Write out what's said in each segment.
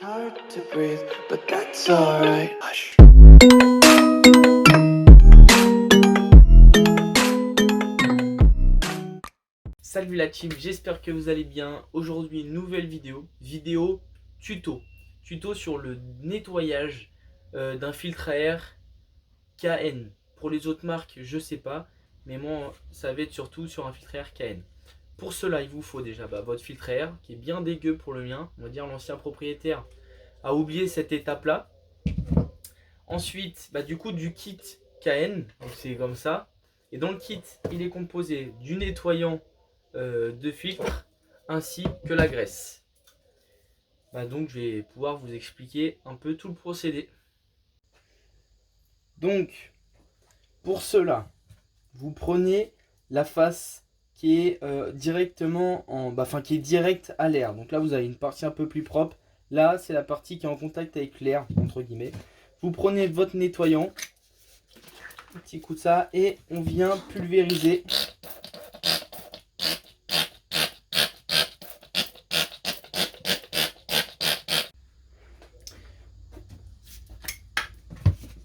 Hard to breathe, but that's alright. Hush. Salut la team, j'espère que vous allez bien. Aujourd'hui, une nouvelle vidéo tuto. Tuto sur le nettoyage d'un filtre à air KN. Pour les autres marques, je sais pas, mais moi, ça va être surtout sur un filtre à air KN. Pour cela, il vous faut déjà votre filtre à air, qui est bien dégueu pour le mien. On va dire l'ancien propriétaire a oublié cette étape-là. Ensuite, du coup, du kit KN, donc c'est comme ça. Et dans le kit, il est composé du nettoyant de filtre ainsi que la graisse. Donc je vais pouvoir vous expliquer un peu tout le procédé. Donc pour cela, vous prenez la face qui est directement qui est direct à l'air. Donc là vous avez une partie un peu plus propre. Là c'est la partie qui est en contact avec l'air entre guillemets. Vous prenez votre nettoyant, un petit coup de ça, et on vient pulvériser.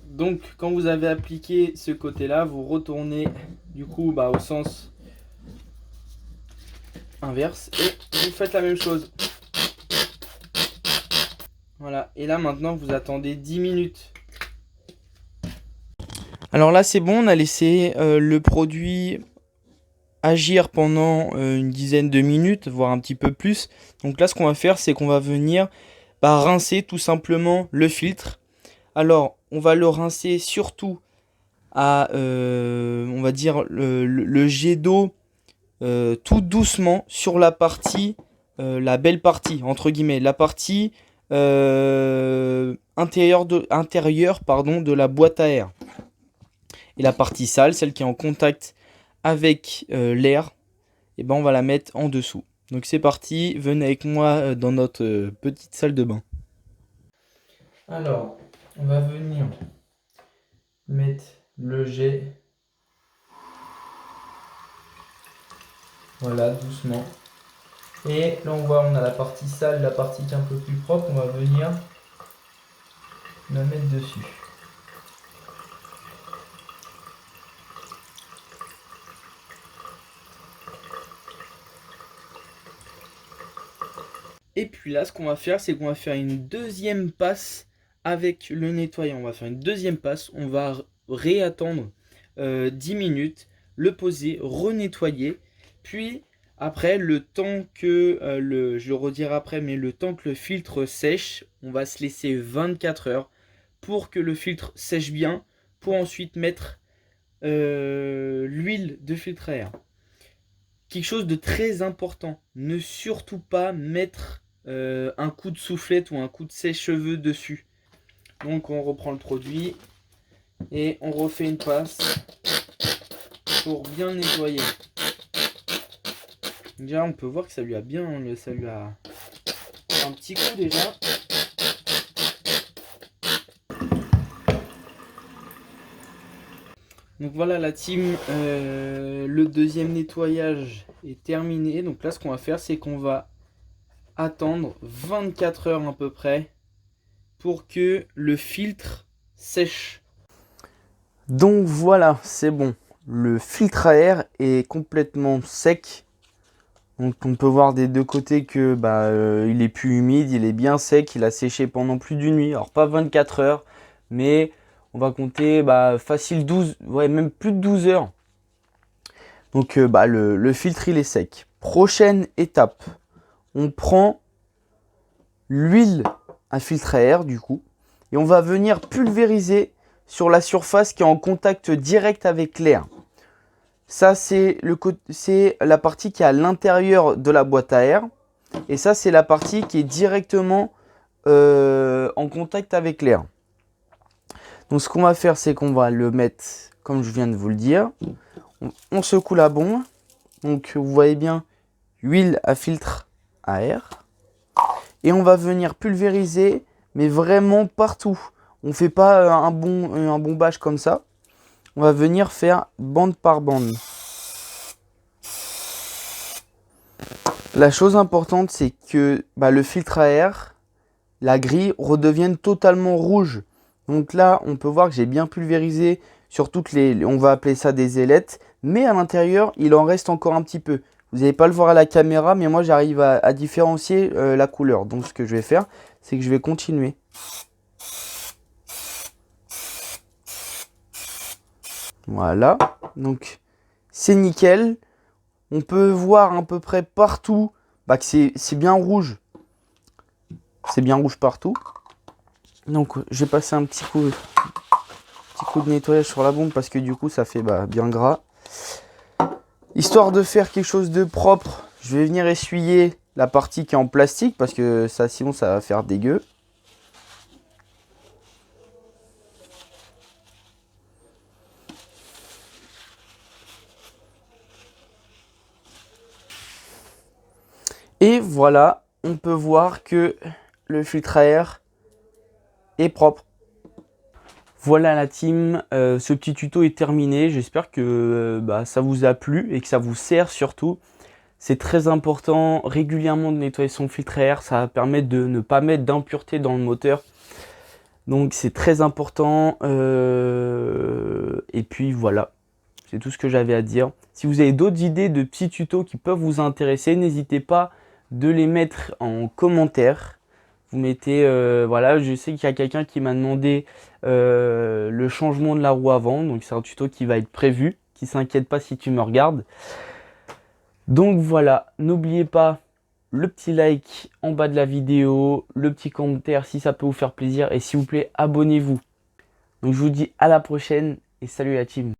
Donc quand vous avez appliqué ce côté là, vous retournez du coup au sens inverse et vous faites la même chose. Voilà, et là maintenant vous attendez 10 minutes. Alors là c'est bon, on a laissé le produit agir pendant une dizaine de minutes, voire un petit peu plus. Donc là ce qu'on va faire, c'est qu'on va venir rincer tout simplement le filtre. Alors on va le rincer surtout à on va dire le jet d'eau tout doucement sur la partie la belle partie entre guillemets, la partie intérieure de la boîte à air, et la partie sale, celle qui est en contact avec l'air, et on va la mettre en dessous. Donc c'est parti, venez avec moi dans notre petite salle de bain. Alors on va venir mettre le jet, voilà, doucement. Et là on voit, on a la partie sale, la partie qui est un peu plus propre, on va venir la mettre dessus. Et puis là, ce qu'on va faire, c'est qu'on va faire une deuxième passe avec le nettoyant. On va faire une deuxième passe, on va réattendre 10 minutes, le poser, renettoyer. Puis après, le temps que, je le redirai après, mais le temps que le filtre sèche, on va se laisser 24 heures pour que le filtre sèche bien, pour ensuite mettre l'huile de filtre à air. Quelque chose de très important, ne surtout pas mettre un coup de soufflette ou un coup de sèche-cheveux dessus. Donc on reprend le produit et on refait une passe pour bien nettoyer. Déjà on peut voir que ça lui a un petit coup déjà. Donc voilà la team, le deuxième nettoyage est terminé. Donc là ce qu'on va faire, c'est qu'on va attendre 24 heures à peu près pour que le filtre sèche. Donc voilà, c'est bon. Le filtre à air est complètement sec. Donc on peut voir des deux côtés que il est plus humide, il est bien sec, il a séché pendant plus d'une nuit. Alors pas 24 heures, mais on va compter facile 12, ouais, même plus de 12 heures. Donc le filtre il est sec. Prochaine étape, on prend l'huile à filtre à air du coup, et on va venir pulvériser sur la surface qui est en contact direct avec l'air. Ça c'est la partie qui est à l'intérieur de la boîte à air, et ça c'est la partie qui est directement en contact avec l'air. Donc ce qu'on va faire, c'est qu'on va le mettre comme je viens de vous le dire. On secoue la bombe. Donc vous voyez bien, huile à filtre à air. Et on va venir pulvériser, mais vraiment partout. On ne fait pas un bombage comme ça. On va venir faire bande par bande. La chose importante, c'est que le filtre à air, la grille redevienne totalement rouge. Donc là, on peut voir que j'ai bien pulvérisé sur toutes les, on va appeler ça des ailettes, mais à l'intérieur, il en reste encore un petit peu. Vous n'allez pas le voir à la caméra, mais moi j'arrive à différencier la couleur. Donc ce que je vais faire, c'est que je vais continuer. Voilà, donc c'est nickel. On peut voir à peu près partout bah, que c'est bien rouge. C'est bien rouge partout. Donc je vais passer un petit coup de nettoyage sur la bombe parce que du coup ça fait bien gras. Histoire de faire quelque chose de propre, je vais venir essuyer la partie qui est en plastique parce que ça, sinon ça va faire dégueu. Et voilà, on peut voir que le filtre à air est propre. Voilà la team, ce petit tuto est terminé. J'espère que ça vous a plu et que ça vous sert surtout. C'est très important régulièrement de nettoyer son filtre à air. Ça va permettre de ne pas mettre d'impuretés dans le moteur. Donc c'est très important. Et puis voilà, c'est tout ce que j'avais à dire. Si vous avez d'autres idées de petits tutos qui peuvent vous intéresser, n'hésitez pas de les mettre en commentaire. Vous mettez, voilà, je sais qu'il y a quelqu'un qui m'a demandé le changement de la roue avant. Donc c'est un tuto qui va être prévu. Qui s'inquiète pas si tu me regardes. Donc voilà, n'oubliez pas le petit like en bas de la vidéo, le petit commentaire si ça peut vous faire plaisir. Et s'il vous plaît, abonnez-vous. Donc je vous dis à la prochaine et salut la team.